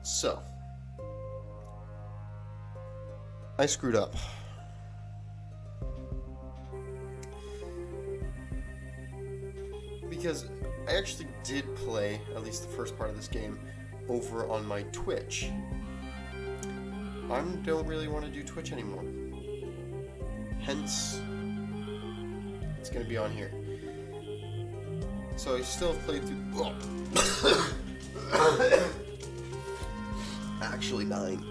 So, I screwed up. Because I actually did play, at least the first part of this game, over on my Twitch. I don't really want to do Twitch anymore. Hence, it's going to be on here. So I still have played through... Oh. Actually dying.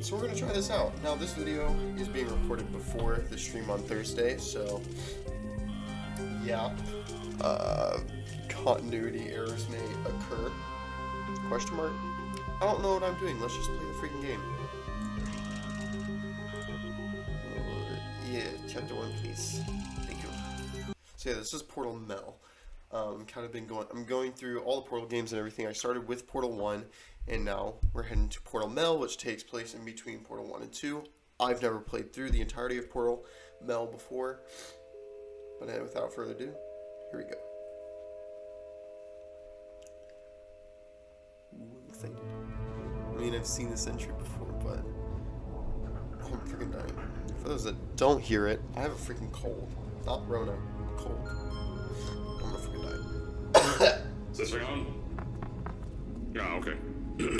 So we're going to try this out. Now this video is being recorded before the stream on Thursday, so... yeah. Continuity errors may occur. Question mark? I don't know what I'm doing. Let's just play the freaking game. Yeah, chapter 1, please. Thank you. So yeah, this is Portal Mel. I'm going through all the Portal games and everything. I started with Portal 1, and now we're heading to Portal Mel, which takes place in between Portal 1 and 2. I've never played through the entirety of Portal Mel before, but without further ado, here we go. Ooh, I'm excited. I mean, I've seen this entry before, but I'm freaking dying. For those that don't hear it, I have a freaking cold. Not Rona, cold. I'm gonna freaking die. Is this thing on? Yeah, okay.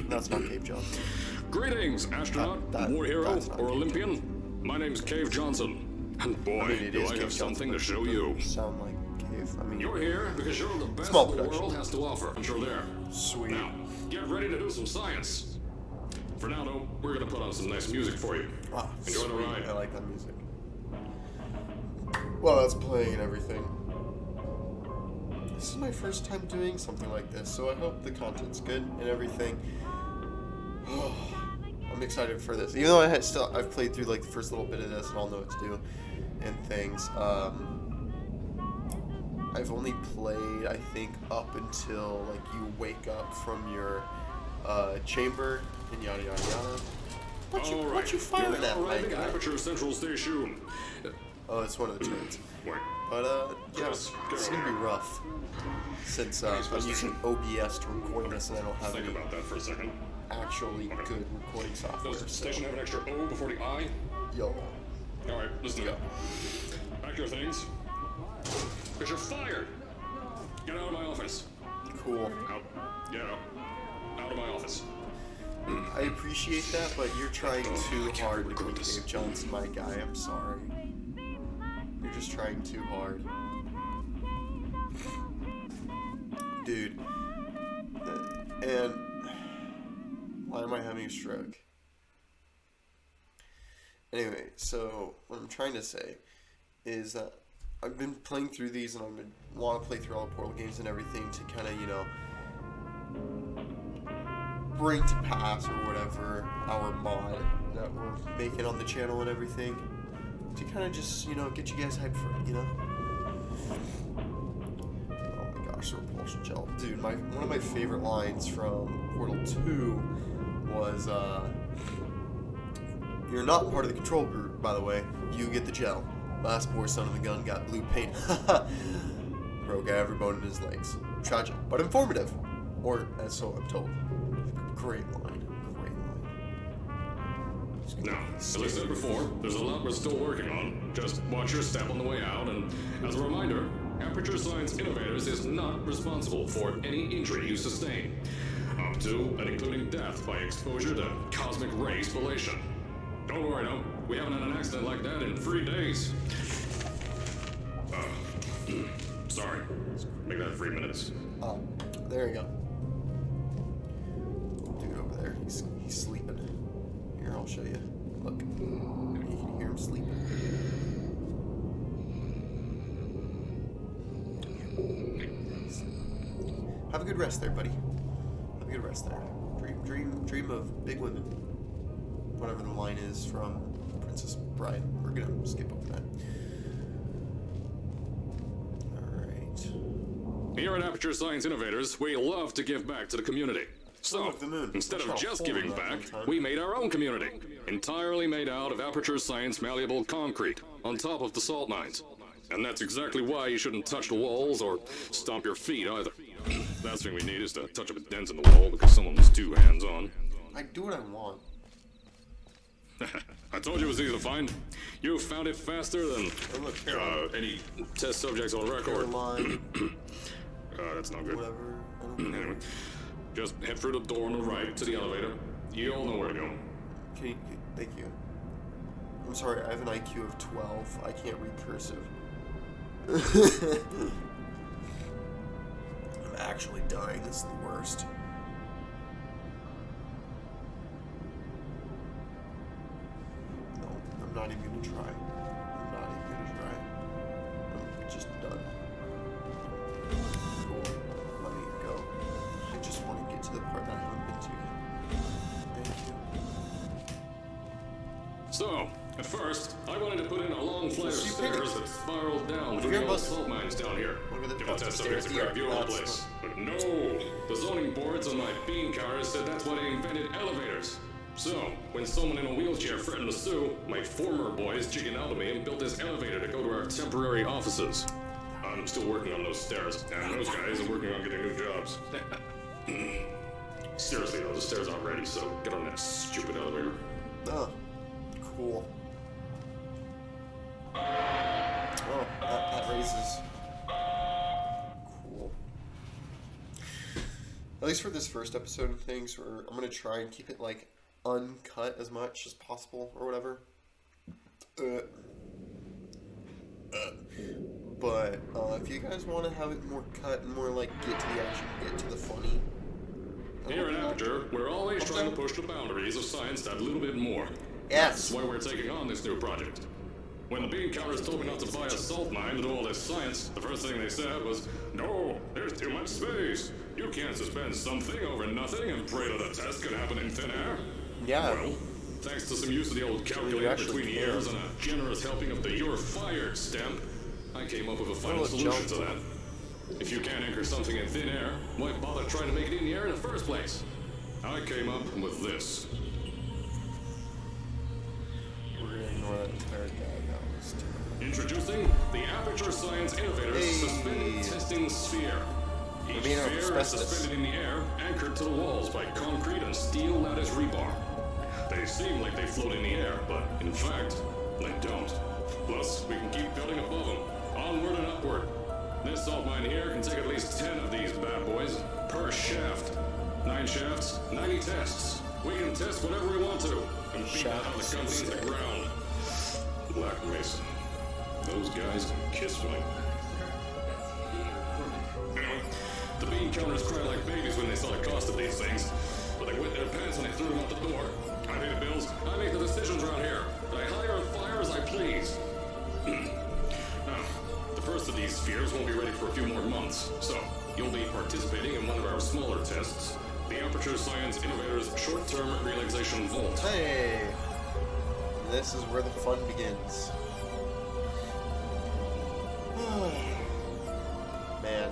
That's not Cave Johnson. Greetings, astronaut, war hero, or Olympian. My name's Cave Johnson. And boy, do I have something to show you. Sound like Cave. I mean, you're here because you're the best small the production. world has to offer, and you're there. Sweet. Now, get ready to do some science. For now, though, we're gonna put on some nice music for you. Ah, enjoy the ride. I like that music. Well, that's playing and everything. This is my first time doing something like this, so I hope the content's good and everything. I'm excited for this. Even though I've played through like the first little bit of this and all know what to do and things. I've only played, I think, up until like you wake up from your chamber and yada yada yada. What you firing at, arriving at Aperture Central Station. Oh, it's one of the turrets. Wait. But yeah, it's gonna be rough since I'm using OBS to record this and I don't have Think any about that for a second. actually good recording software. Does the station have an extra O before the I? Yo. Alright, listen up. Pack your things. Because you're fired! Get out of my office. Cool. Out. Get out. Out of my office. I appreciate that, but you're trying too hard to be Cave Johnson, my guy. I'm sorry. You're just trying too hard. Dude. And why am I having a stroke? Anyway, so what I'm trying to say is that I've been playing through these and I want to play through all the Portal games and everything to kind of, you know, bring to pass or whatever our mod that we're making on the channel and everything to kind of just, you know, get you guys hyped for it, you know? Oh my gosh, the repulsion gel. Dude, one of my favorite lines from Portal 2 was, you're not part of the control group, by the way. You get the gel. Last poor son of the gun got blue paint. Broke every bone in his legs. Tragic, but informative. Or, as so I'm told. Great line. Great line. Now, as I said before, there's a lot we're still working on. Just watch your step on the way out, and as a reminder, Aperture Science Innovators is not responsible for any injury you sustain, up to and including death by exposure to cosmic ray spallation. Don't worry, no, we haven't had an accident like that in 3 days. Sorry, make that 3 minutes. Oh, there you go. Dude over there, he's sleeping. Here, I'll show you. Look, you can hear him sleeping. Have a good rest there, buddy. Have a good rest there. Dream of big women. Whatever the line is from Princess Bride. We're gonna skip over that. Alright. Here at Aperture Science Innovators, we love to give back to the community. So, instead of just giving back, we made our own community. Entirely made out of Aperture Science malleable concrete, on top of the salt mines. And that's exactly why you shouldn't touch the walls or stomp your feet either. Last thing we need is to touch up a dent in the wall because someone was too hands-on. I do what I want. I told you it was easy to find. You found it faster than Oh, look, Caroline. any test subjects on record. Caroline, That's not good. whatever. I don't care. Anyway, just head through the door on the right to the elevator. You all know where to go. Thank you. I'm sorry, I have an IQ of 12. I can't read cursive. I'm actually dying. This is the worst. No, I'm not even gonna try. I'm not even gonna try. I'm just done. Cool. Let me go. I just want to get to the part that I haven't been to yet. Thank you. So, at first, I wanted to put in a long flight of So you stairs picked- that spiraled down Look through at the your old bus. salt mines down here. Look at the Give bus the test stairs subjects a here. great view of the That's place. But no, the zoning boards on my bean counters said that's why they invented elevators. So, when someone in a wheelchair threatened to sue, my former boys jigging out of me and built this elevator to go to our temporary offices. I'm still working on those stairs, and those guys are working on getting new jobs. Seriously though, the stairs aren't ready, so get on that stupid elevator. Oh, cool. Oh, that raises. Cool. At least for this first episode of things, where I'm gonna try and keep it like uncut as much as possible or whatever. But if you guys want to have it more cut and more like get to the action, get to the funny. Here at Aperture, we're always trying to push the boundaries of science that little bit more. Yes. That's why we're taking on this new project. When the bean counters told me not to buy a salt mine to do all this science, the first thing they said was, "No, there's too much space. You can't suspend something over nothing and pray that a test could happen in thin air." Yeah. Well, thanks to some use of the old calculator actually between can. ears and a generous helping of the "you're fired" stamp, I came up with a final Oh, solution to jump. that. If you can't anchor something in thin air, why bother trying to make it in the air in the first place? I came up with this. We're gonna ignore that entire diagram. Introducing the Aperture Science Innovators Hey. Suspended Testing Sphere. Each made out of sphere is asbestos. suspended in the air, anchored to the walls by concrete and steel lattice rebar. They seem like they float in the air, but in fact, they don't. Plus, we can keep building above them, onward and upward. This salt mine here can take at least 10 of these bad boys per shaft. 9 shafts, 90 tests. We can test whatever we want to, and beat that other company to the ground. Black Mason. Those guys can kiss me. Anyway, the bean counters cry like babies when they saw the cost of these things, but they wet their pants when they threw them out the door. I pay the bills, I make the decisions around here, and I hire and fire as I please. Now, the first of these spheres won't be ready for a few more months, so you'll be participating in one of our smaller tests, the Aperture Science Innovators Short-Term Relaxation Vault. Hey, this is where the fun begins. Man,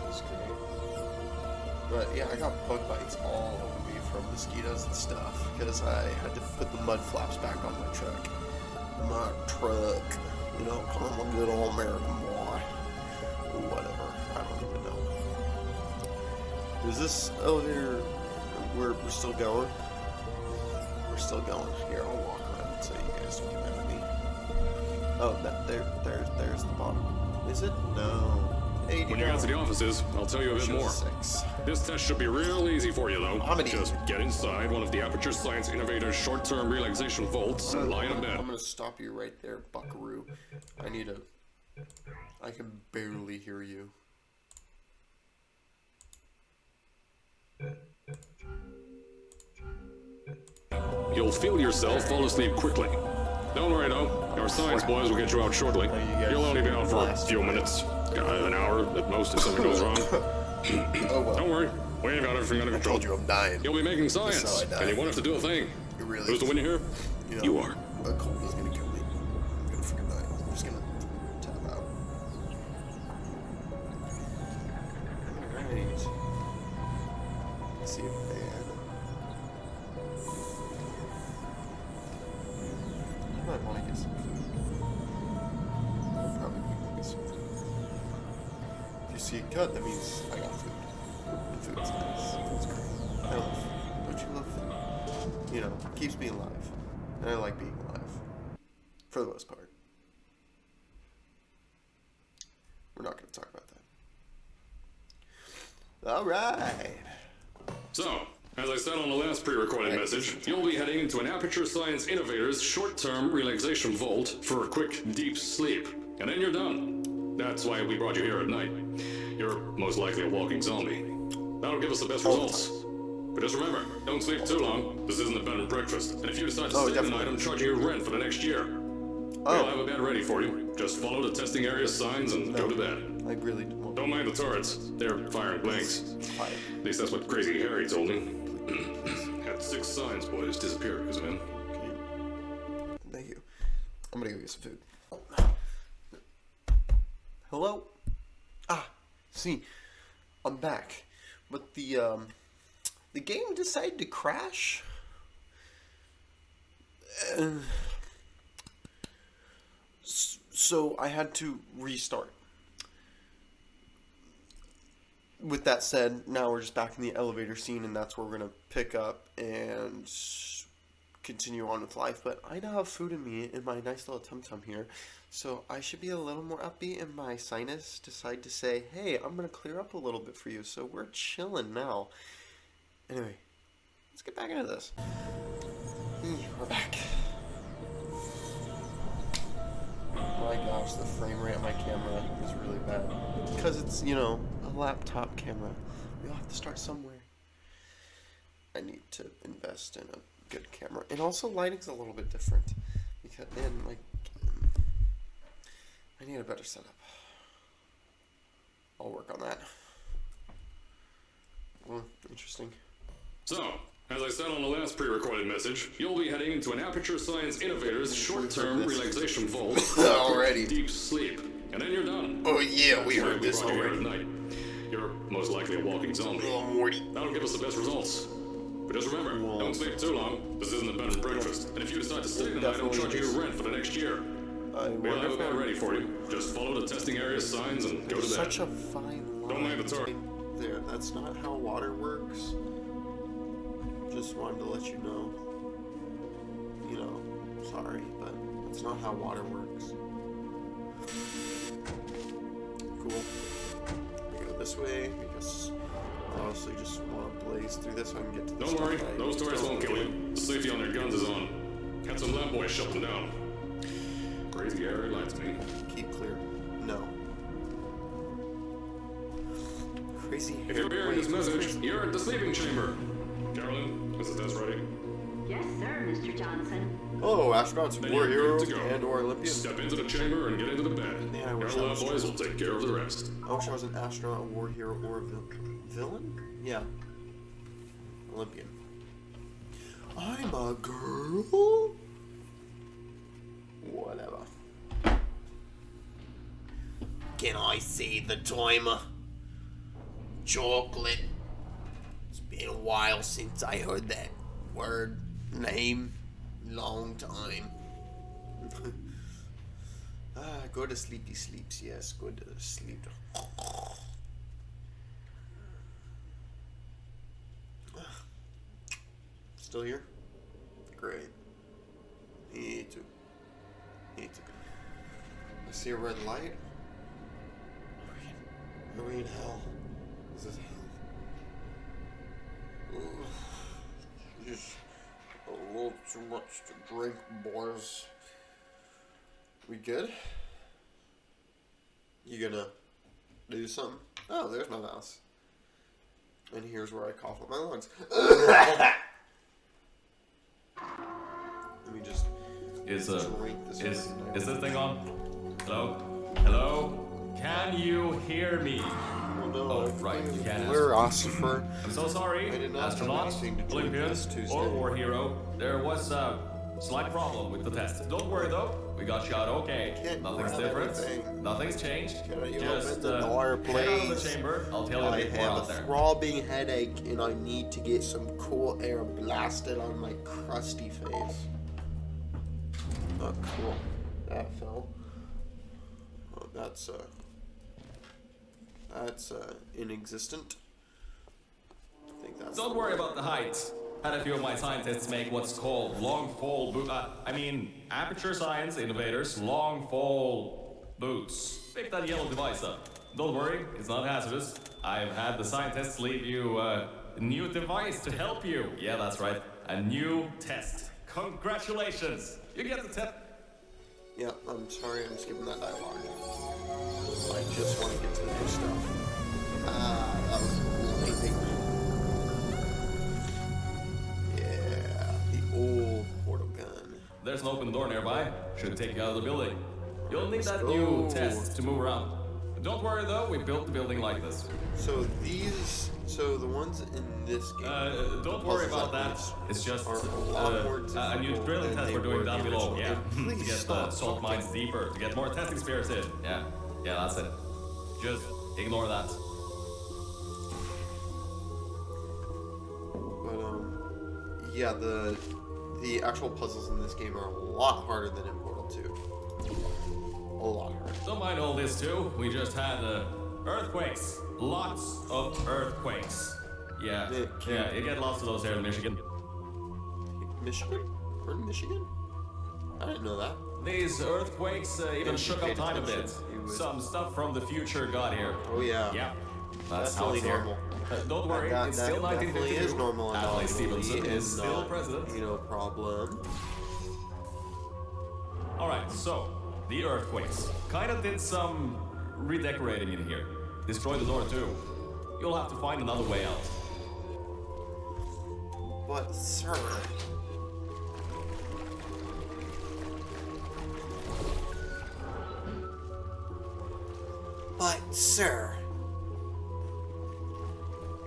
it's great. But yeah, I got bug bites all over me from mosquitoes and stuff because I had to put the mud flaps back on my truck. You know, 'cause I'm a good old American boy. Or whatever. I don't even know. Is this elevator? We're still going. We're still going. Here, I'll walk around so you guys don't get mad at me. Oh, there's the bottom. Is it? No. 80 When you get to the offices, I'll tell you a bit more. 6. This test should be real easy for you, though. I'm an Just idiot. get inside one of the Aperture Science Innovators short-term relaxation vaults and lie in a bed. I'm gonna stop you right there, buckaroo. I can barely hear you. You'll feel yourself fall asleep quickly. Don't worry, though. Our science boys will get you out shortly. you guys You'll only be out for a last few minutes. An hour at most if something goes wrong. Oh well. Don't worry. We've got everything under I control. told you I'm dying. You'll be making That's science, how I die. and you won't have to do a thing. It really Who's the is. winner here? know, You are. A cold is gonna kill me. I'm gonna freaking die. I'm just gonna tap out. Alright. Let's see a fan. You might want to get some food. I'll probably get some food. If you see a cut, that means I got food. Keeps me alive. And I like being alive. For the most part. We're not going to talk about that. Alright. So, as I said on the last pre-recorded message, you'll be heading into an Aperture Science Innovators short-term relaxation vault for a quick, deep sleep. And then you're done. That's why we brought you here at night. You're most likely a walking zombie. That'll give us the best results. But just remember, don't sleep too long. This isn't a bed and breakfast. And if you decide to stay the night, I'm charging you rent for the next year. We'll have a bed ready for you. Just follow the testing area signs and go to bed. I really don't. Don't mind the turrets. They're firing blanks. At least that's what Crazy Harry told me. Had 6 signs, boys, disappear because of him. Thank you. I'm gonna go get some food. Hello? See, I'm back. But the game decided to crash. So I had to restart. With that said, now we're just back in the elevator scene, and that's where we're going to pick up and continue on with life. But I now have food in me in my nice little tum-tum here, so I should be a little more upbeat, and my sinus decide to say, hey, I'm going to clear up a little bit for you, so we're chilling now. Anyway, let's get back into this. We're back. My gosh, the frame rate on my camera is really bad. Because it's, you know, a laptop camera. We'll have to start somewhere. I need to invest in a good camera. And also, lighting's a little bit different. Because, man, like, I need a better setup. I'll work on that. Interesting. So, as I said on the last pre-recorded message, you'll be heading into an Aperture Science Innovators short-term relaxation vault already. Deep sleep, and then you're done. Oh yeah, we heard this already. At night. You're most likely a walking zombie. Oh, Morty. That'll give us the best results. But just remember, don't sleep too long. This isn't a bed and breakfast. And if you decide to stay the night, I'm charging you rent for the next year. We'll have a bed ready for you. Just follow the testing area signs and go to bed. Such a fine line. Don't mind the turret. There, that's not how water works. Just wanted to let you know. You know, sorry, but that's not how water works. Cool. We go this way because I honestly just want to blaze through this so I can get to the Don't worry, those turrets won't kill you. The safety on their guns is on. Had some lab boys shut them down. Crazy Harry lied to me. Keep clear. No. Crazy Harry. If you're hearing this message, you're at the sleeping chamber. Carolyn, is the test ready? Yes, sir, Mr. Johnson. Oh, astronauts, Then war you're hero, good to go. and or Olympian. Step into the chamber and get into the bed. Yeah, I Our wish I lab was- boys will take care of the rest. I wish I was an astronaut, a war hero, or a villain? Yeah. Olympian. I'm a girl? Whatever. Can I see the timer? Chocolate. It's been a while since I heard that word, name, long time. Go to sleepy sleeps, yes, go to sleep. Still here? Great. Me too. Me too. I see a red light. Are we in hell? Is this hell? Just a little too much to drink, boys. We good? You gonna do something? Oh, there's my mouse. And here's where I cough up my lungs. Let me just drink this. Is this thing on? Hello? Hello? Can you hear me? Oh, no, Oh, right, you can. We're Ossifer. I'm so sorry, I did not have astronaut, anything to do with Olympian, this Tuesday. or war hero. There was a slight problem with the test. Don't worry though, we got you out okay. Can't Nothing's grab different. everything. Nothing's changed. Can you Just open the door, head out of please? the chamber. I'll tell you a I bit more have out a there. throbbing headache and I need to get some cool air blasted on my crusty face. Oh, cool. That fell. Oh, that's inexistent. I think that's Don't worry about the height. Had a few of my scientists make what's called long fall aperture science innovators long fall boots. Pick that yellow device up. Don't worry, it's not hazardous. I've had the scientists leave you a new device to help you. Yeah, that's right. A new test. Congratulations! You get the test. Yeah, I'm sorry, I'm skipping that dialogue. I just want to get to the new stuff. That was amazing. Yeah, the old portal gun. There's an open door nearby. Should take you out of the building. You'll need that Let's new go. test to move around. Don't worry though, we built the building like this. So the ones in this game. Don't worry about that. It's just are a lot more a new difficult drilling than test they we're doing were down in the below. original Yeah, game. to Please get the stop salt talking. mines deeper, to get more testing spirits in. Yeah, that's it. Just ignore that. But yeah, the actual puzzles in this game are a lot harder than in Portal 2. A lot harder. Don't mind all this too. We just had earthquakes. Lots of earthquakes. Yeah, you get lots of those here in Michigan. Michigan? We're in Michigan? I didn't know that. These earthquakes even If you shook up paid time a attention, bit. you would- Some stuff from the future got here. Oh yeah. Yeah, that's That's how totally it's here. normal. Don't worry, That it's still definitely 1952. is normal and Adlai not Stevenson legally is and still not, president. problem. Alright, so, the earthquakes. Kinda did some redecorating in here. Destroyed the door too. You'll have to find another way out. But sir,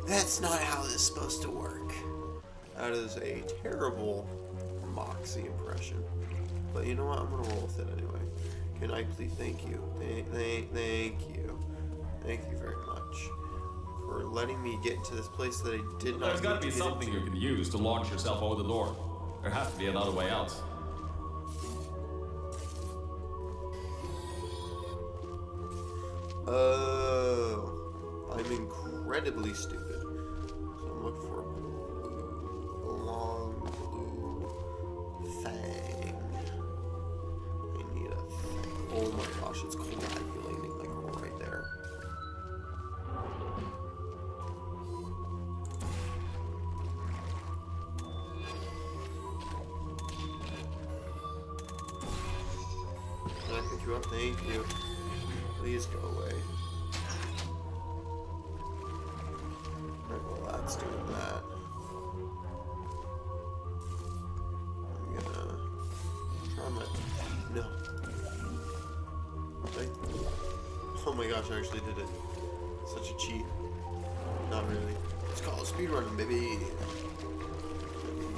that's not how this is supposed to work. That is a terrible Moxie impression. But you know what? I'm gonna roll with it anyway. Can I please thank you? Thank you. Thank you very much for letting me get into this place that I did not. There's gotta need be to get something into. you can use to launch yourself over the door. There has to be another way out. Oh, I'm incredibly stupid. So I'm looking for a long blue thing. I need a thing. Oh my gosh, it's coagulating like right there. Can I pick you up? Thank you. Please go away. Alright, well that's doing that. I'm gonna try my... No. Okay. Oh my gosh, I actually did it. Such a cheat. Not really. It's called speedrunning, baby.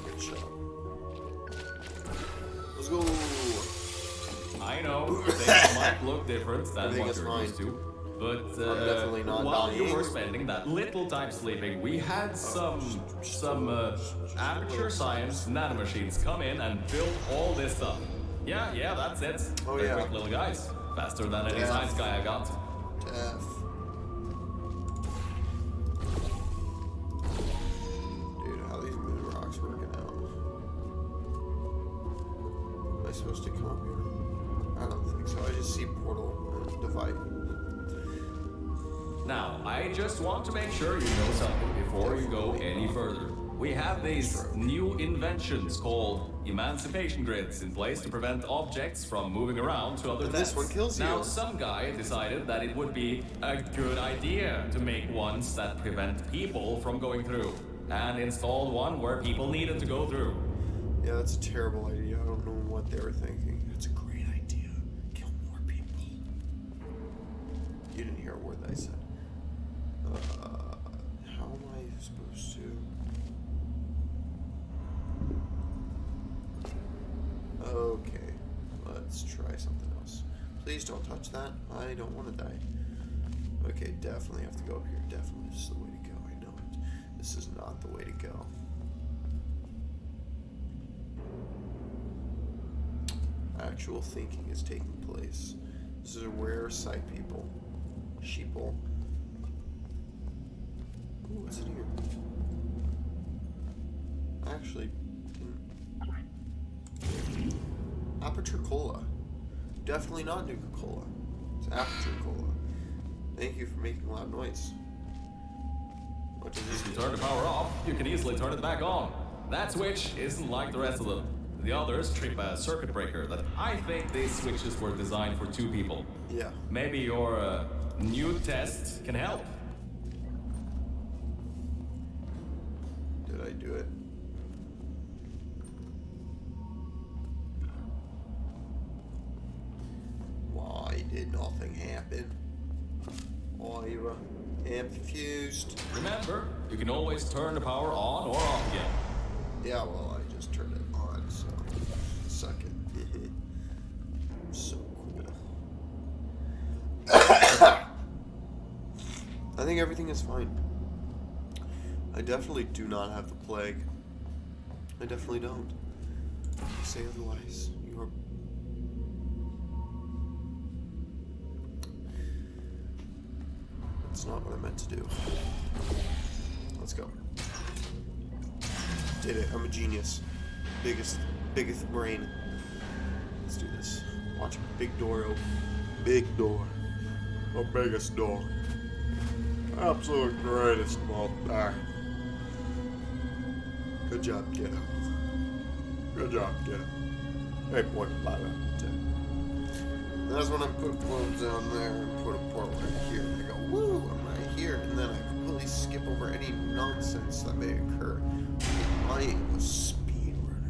Good shot. Let's go. I know, things might look different than Everything what is you're used fine. to. But I'm definitely not while you dying. were spending that little time sleeping, we had some aperture science nanomachines come in and build all this stuff. Yeah, that's it. Oh, They're yeah. quick little guys. Faster than any Yeah. science guy I got. F. Dude, how these moon rocks working out? Am I supposed to come up here? I don't think so. I just see portal and divide. Now, I just want to make sure you know something before you go any further. We have these new inventions called emancipation grids in place to prevent objects from moving around to other And this depths. one kills you. Now, some guy decided that it would be a good idea to make ones that prevent people from going through, and installed one where people needed to go through. Yeah, that's a terrible idea. I don't know what they were thinking. That's a great idea. Kill more people. You didn't hear a word that I said. How am I supposed to? Okay, let's try something else. Please don't touch that. I don't want to die. Okay, definitely have to go up here. Definitely, this is the way to go. I know it. This is not the way to go. Actual thinking is taking place. This is a rare sight, people. Sheeple. Ooh, what's in here? Actually, Aperture Cola. Definitely not Nuka Cola. It's Aperture Cola. Thank you for making a loud noise. What does this If you do? turn the power off, you can easily turn it back on. That switch isn't like the rest of them. The others trip a circuit breaker that I think these switches were designed for 2 people. Yeah. Maybe your new test can help. Did I do it? Why did nothing happen? Ira, I'm confused. Remember, you can always turn the power on or off again. Yeah, well, I just turned it on, so suck it. So cool. I think everything is fine. I definitely do not have the plague. I definitely don't. If you say otherwise, you are. That's not what I meant to do. Let's go. Did it. I'm a genius. Biggest brain. Let's do this. Watch big door open. Big door. The biggest door. Absolute greatest of all time. Good job, kiddo. Good job, kiddo. 8.5 out of 10. That's when I put clothes down there and put a portal right here. And I go, woo, I'm right here. And then I completely skip over any nonsense that may occur. I am a speedrunner.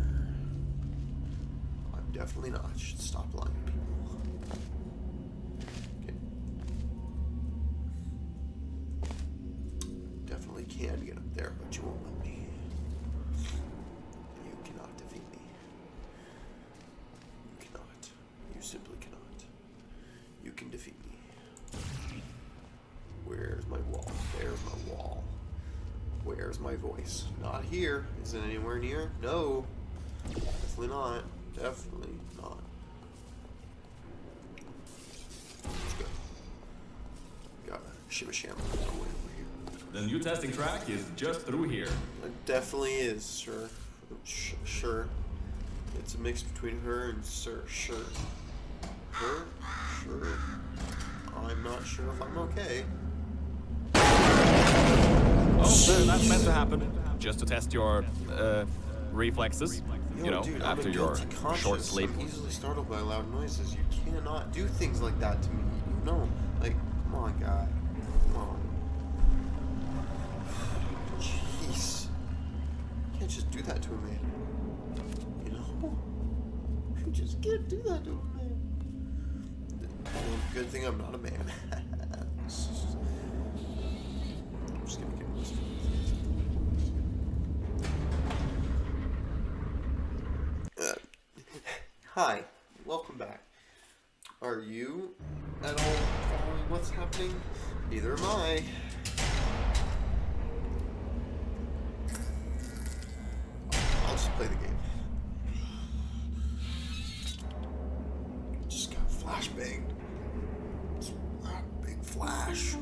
I'm definitely not. I should stop lying to people. Okay. Definitely can get up there, but you won't let me. You cannot defeat me. You cannot. You simply cannot. You can defeat me. Where's my wall? There's my wall. Where's my voice? Not here. Is it anywhere near? No. Definitely not. Definitely not. Let's go. Got a shimmy sham way over here. The new testing track is just through here. It definitely is, sure. Sure. It's a mix between her and sir. Sure. Her? Sure. I'm not sure if I'm okay. Oh, that's meant to happen. Just to test your reflexes. Yo, You know, dude, after I'm a your guilty conscience. short sleep. I'm easily startled by loud noises. You cannot do things like that to me. You know, like, come on, guy. Come on. Jeez. You can't just do that to a man. You know? You just can't do that to a man. Well, good thing I'm not a man. I'm just gonna get this. Hi, welcome back. Are you at all following what's happening? Neither am I. I'll just play the game. Just got flashbanged. Big flash.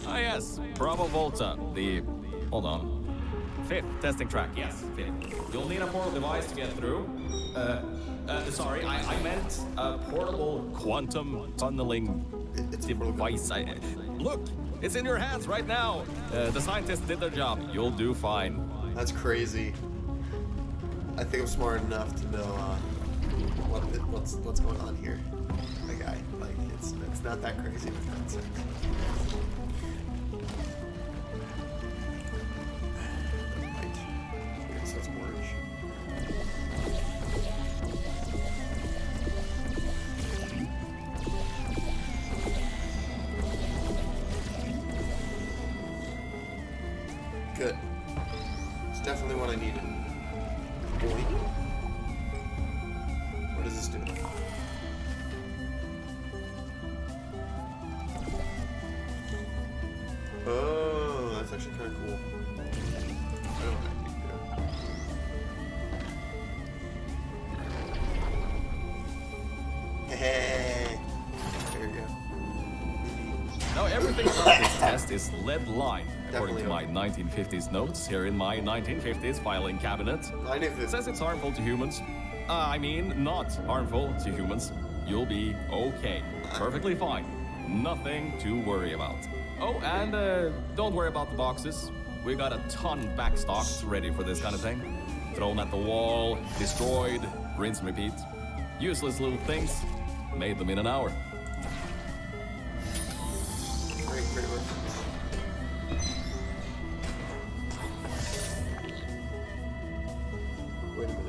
Ah, yes. Bravo Volta. Hold on. 5th testing track, yes. 5th. You'll need a portal device to get through. Sorry, I meant a portable quantum tunneling It's a portal gun. device. Look, it's in your hands right now. The scientists did their job. You'll do fine. That's crazy. I think I'm smart enough to know what's going on here. My guy, like it's not that crazy with that sense. Right. Yes, that's orange. Good. It's definitely what I needed. Boy. What does this do? Oh, that's actually kind of cool. I don't have to do. Hey, there you go. Now everything about this test is lead line. According to my 1950s notes here in my 1950s filing cabinet, I knew it this. says it's harmful to humans. I mean, not harmful to humans. You'll be okay. Perfectly fine. Nothing to worry about. Oh, and don't worry about the boxes. We got a ton backstocked ready for this kind of thing. Thrown at the wall, destroyed, rinse and repeat. Useless little things. Made them in an hour. Great, great work. Wait a minute.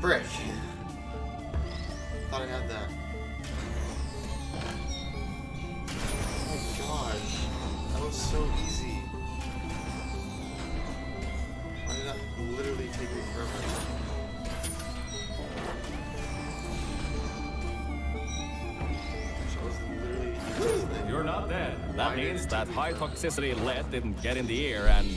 Brick. Thought I had that. Oh my gosh. That was so easy. Why did that literally take me forever? That was literally the easiest thing. You're not dead. That Why means did it that take me high forever? toxicity lead didn't get in the ear and,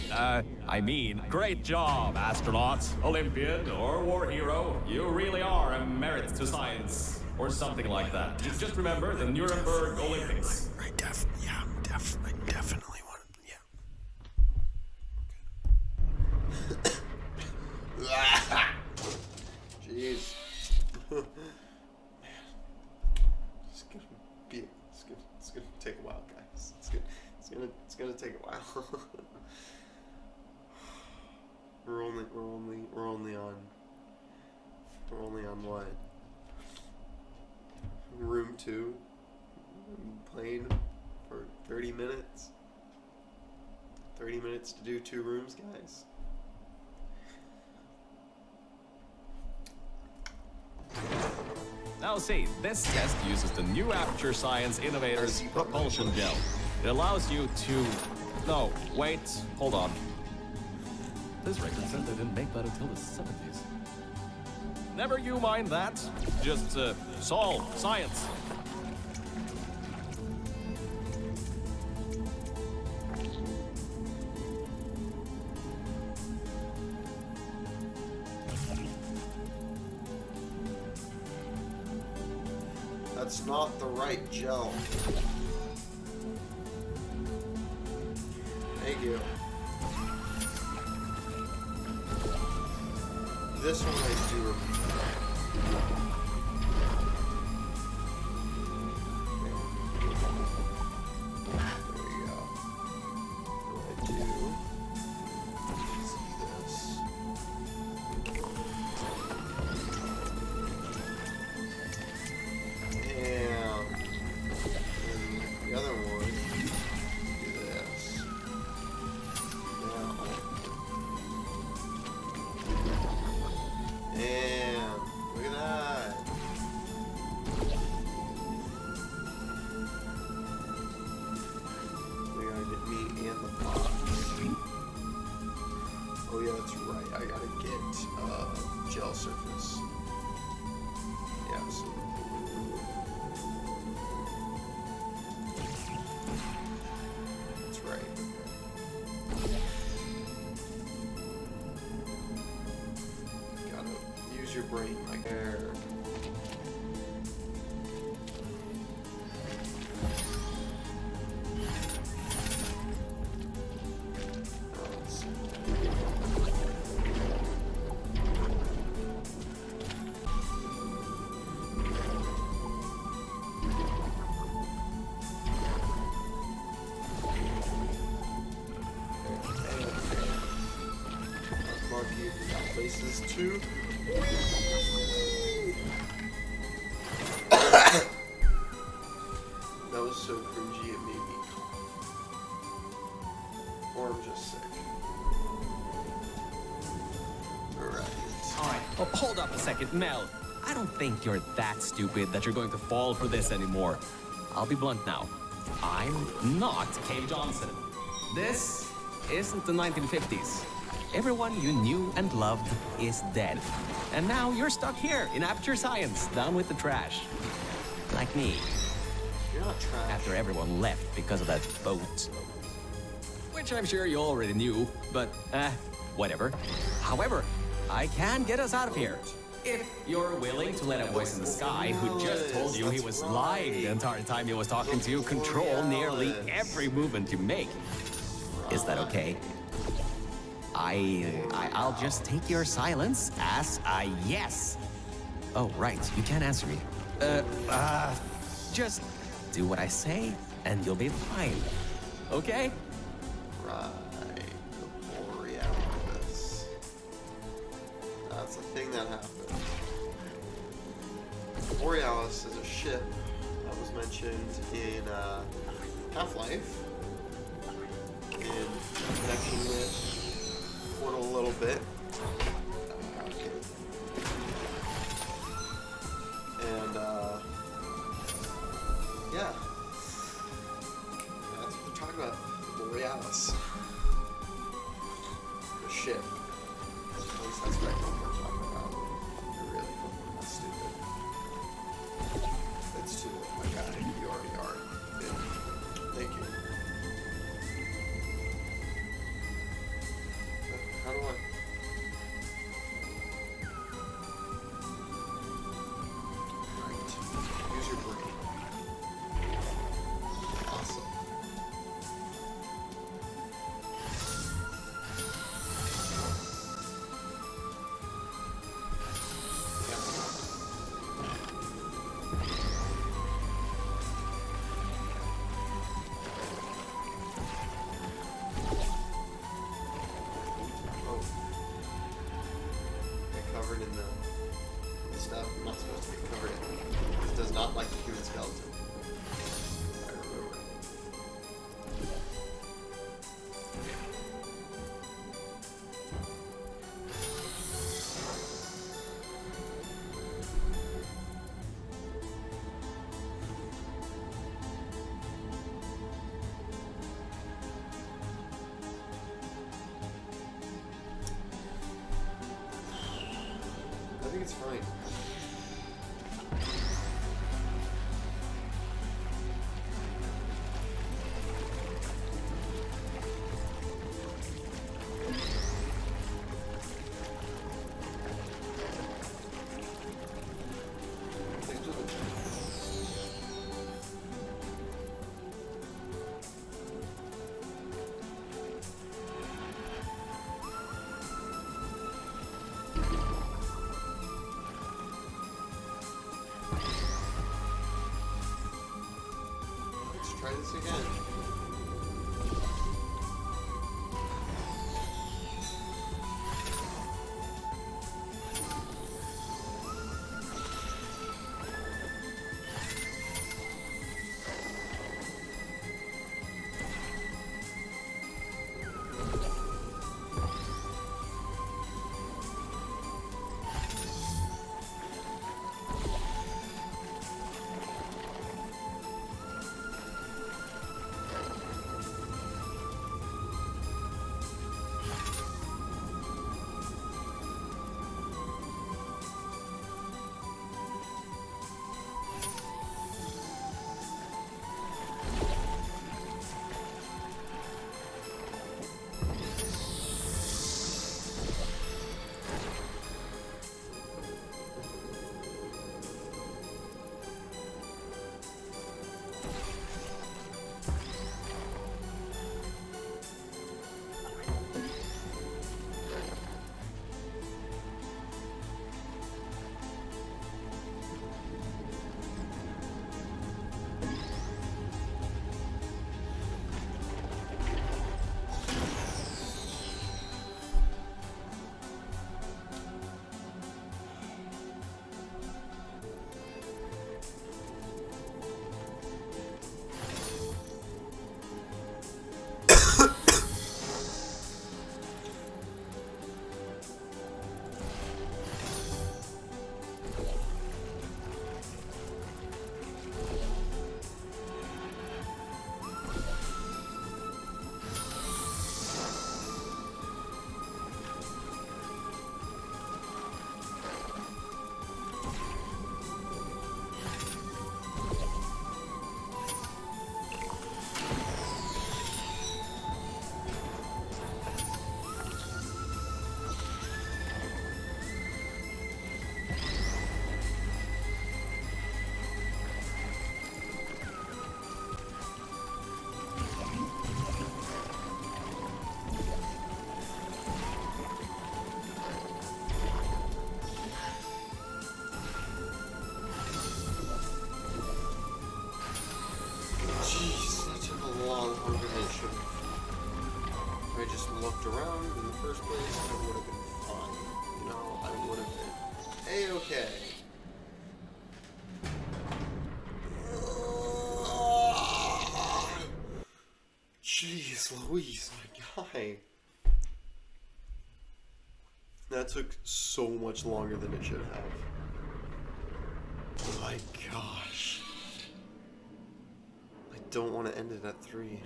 great job, astronaut, Olympian, or war hero. You really are a merit to science, or something like that. Just remember the Nuremberg Olympics. I definitely want to, yeah. Jeez. Man. It's gonna take a while, guys. It's gonna take a while. We're only on what? Room 2. Playing for 30 minutes. 30 minutes to do 2 rooms, guys. Now see, this test uses the new Aperture Science Innovators propulsion gel. It allows you to... No, wait, hold on. This record says they didn't make that until the 70s. Never you mind that. Just, solve science. That's not the right gel. Thank you. This one I do remember. There we go. What do I do? See this. And the other one, do this. Now. And look at that. We gotta get me and the box. Oh yeah, that's right. I gotta get gel surface. Yeah, absolutely. That's right. Gotta use your brain like there. Let's see. Mark you places too. That was so cringy it made me cough. Or I'm just sick. Alright. Alright, well, hold up a second, Mel. I don't think you're that stupid that you're going to fall for this anymore. I'll be blunt now. I'm not Cave Johnson. This isn't the 1950s. Everyone you knew and loved is dead. And now you're stuck here in Aperture Science, down with the trash. Like me, You're not trash. after everyone left because of that boat. Which I'm sure you already knew, but whatever. However, I can get us out of here. If you're willing to let a voice in the sky who just told you he was lying the entire time he was talking to you control nearly every movement you make. Is that okay? I'll just take your silence as a yes. Oh, right, you can't answer me. Just do what I say and you'll be fine. Okay? Right. The Borealis. That's a thing that happened. The Borealis is a ship that was mentioned in Half-Life in connection with Portal a little bit. And yeah. That's what we're talking about. Borealis. The ship. At least that's what I think we're talking about. I really hope we're not stupid. It's too late, my guy. You already are. Yeah. Thank you. How do I... Right. Use your brain. Awesome. Oh. Get covered in the stuff I'm not supposed to get covered in. It does not like the human skeleton. I remember. I think it's fine. Things with it. I just looked around in the first place, it would have been fine. You know, I would have been A-okay. Jeez Louise, my guy. That took so much longer than it should have. My gosh. I don't want to end it at 3.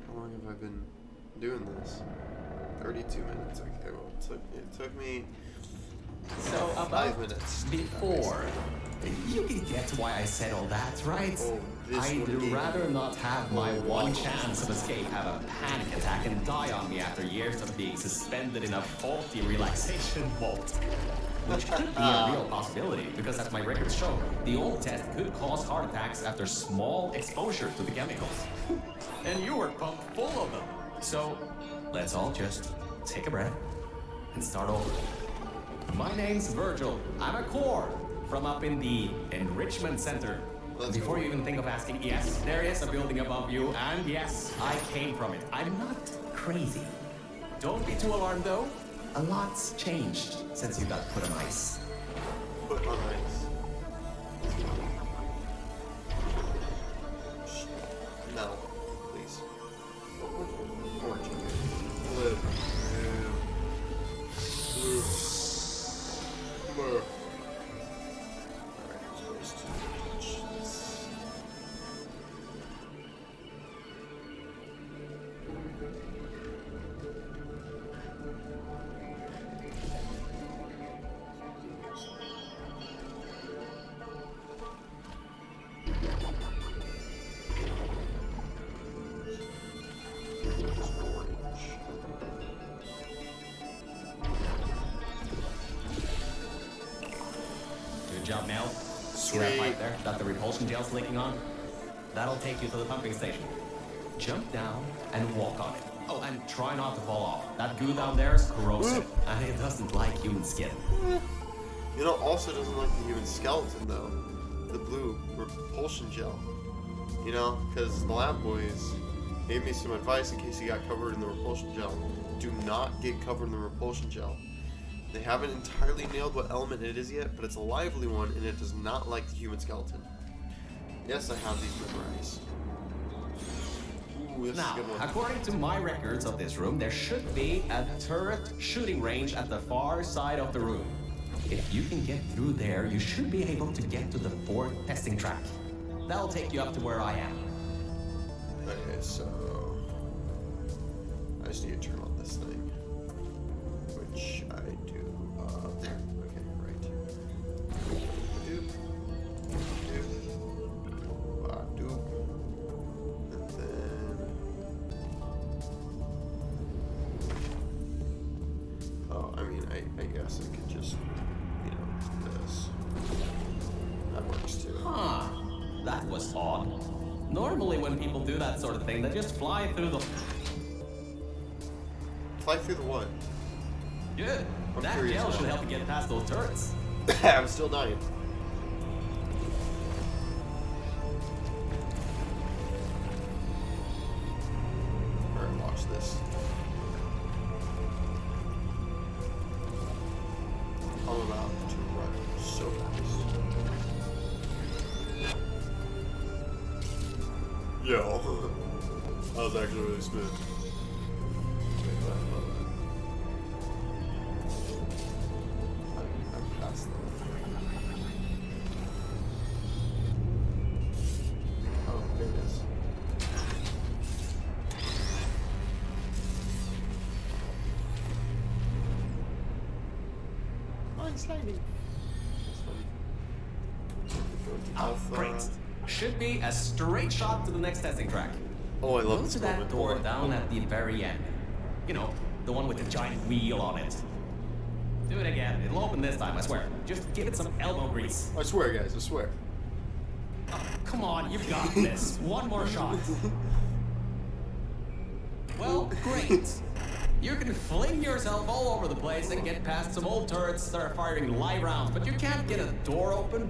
How long have I been doing this? 32 minutes. Okay, well, it took me So about 5 minutes. before, you can get why I said all that, right? Oh, this I'd would be- rather not have my one chance of escape have a panic attack and die on me after years of being suspended in a faulty relaxation vault. Which could be a real possibility, because as my records show, the old test could cause heart attacks after small exposure to the chemicals. And you were pumped full of them. So, let's all just take a breath and start over. My name's Virgil. I'm a core from up in the Enrichment Center. Let's Before go. you even think of asking, yes, there is a building above you, and yes, I came from it. I'm not crazy. Don't be too alarmed, though. A lot's changed since you got put on ice. Put on ice. No, please. Orange. Live. Alright, I'm supposed to touch this. Good job, Mel. See that pipe there that the repulsion gel's leaking on? That'll take you to the pumping station. Jump down and walk on it. Oh, and try not to fall off. That goo down there is corrosive, and it doesn't like human skin. You know, also doesn't like the human skeleton though. The blue repulsion gel. You know, because the lab boys gave me some advice in case you got covered in the repulsion gel. Do not get covered in the repulsion gel. They haven't entirely nailed what element it is yet, but it's a lively one and it does not like the human skeleton. Yes, I have these memorized. Ooh, this Now, is a good one. according to my records of this room, there should be a turret shooting range at the far side of the room. If you can get through there, you should be able to get to the 4th testing track. That'll take you up to where I am. Okay, so I just need to turn on this thing, which I do. There. Okay, right. Doop. Doop. Doop. And then. Oh, I mean, I guess I could just, you know, this. That works too. Huh. That was odd. Normally when people do that sort of thing, they just fly through the... Fly through the what? Good. I'm That curious gel now. should help you get past those turrets. I'm still dying. Alright, watch this. I'm about to run so fast. Yo. That was actually really smooth. Wait, what? I'm past them. Oh, there it is. I'm sliding. That's funny. Oh, great. Should be a straight shot to the next testing track. Oh, I love Go this to that moment. door down at the very end. You know, the one with the giant wheel on it. Do it again. It'll open this time, I swear. Just give it some elbow grease. I swear, guys, I swear. Oh, come on, you've got this. One more shot. Well, great. You can fling yourself all over the place and get past some old turrets that are firing live rounds, but you can't get a door open?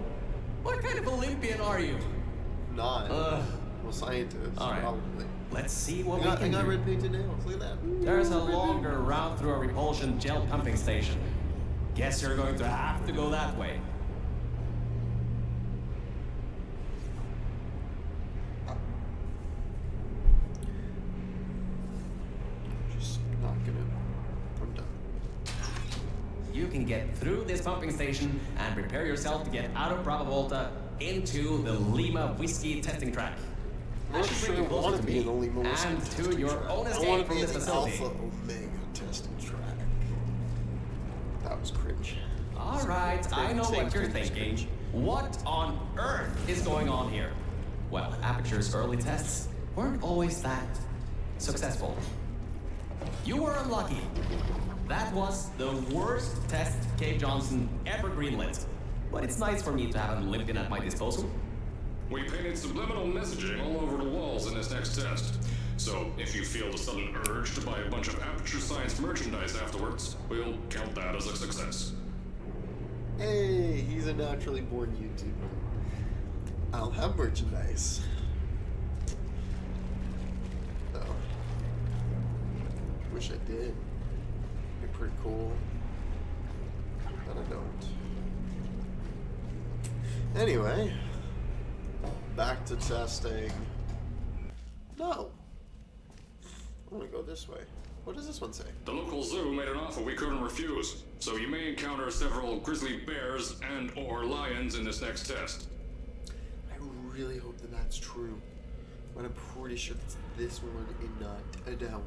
What kind of Olympian are you? Not. Ugh. Well, scientist, All right. probably. Let's see what we I can got do. red painted nails. Look at that. There's a longer route through a repulsion gel pumping station. Guess you're going to have to go that way. Just not gonna. I'm done. You can get through this pumping station and prepare yourself to get out of Bravo Volta into the Lima Whiskey testing track. I'm not That should sure bring you I closer want to to be me in the Lima Whiskey and testing to your track. own I escape want to from be in this the facility. Alpha Omega testing track. That was cringe. All right, I know what you're thinking. What on earth is going on here? Well, Aperture's early tests weren't always that successful. You were unlucky. That was the worst test Cave Johnson ever greenlit. But it's nice for me to have an Olympian at my disposal. We painted subliminal messaging all over the walls in this next test. So if you feel the sudden urge to buy a bunch of Aperture Science merchandise afterwards, we'll count that as a success. Hey, he's a naturally born YouTuber. I'll have merchandise. Oh. Wish I did. Be pretty cool. But I don't. Anyway. Back to testing. No. I want to go this way. What does this one say? The local zoo made an offer we couldn't refuse, so you may encounter several grizzly bears and or lions in this next test. I really hope that that's true. But I'm pretty sure it's this one and not a down.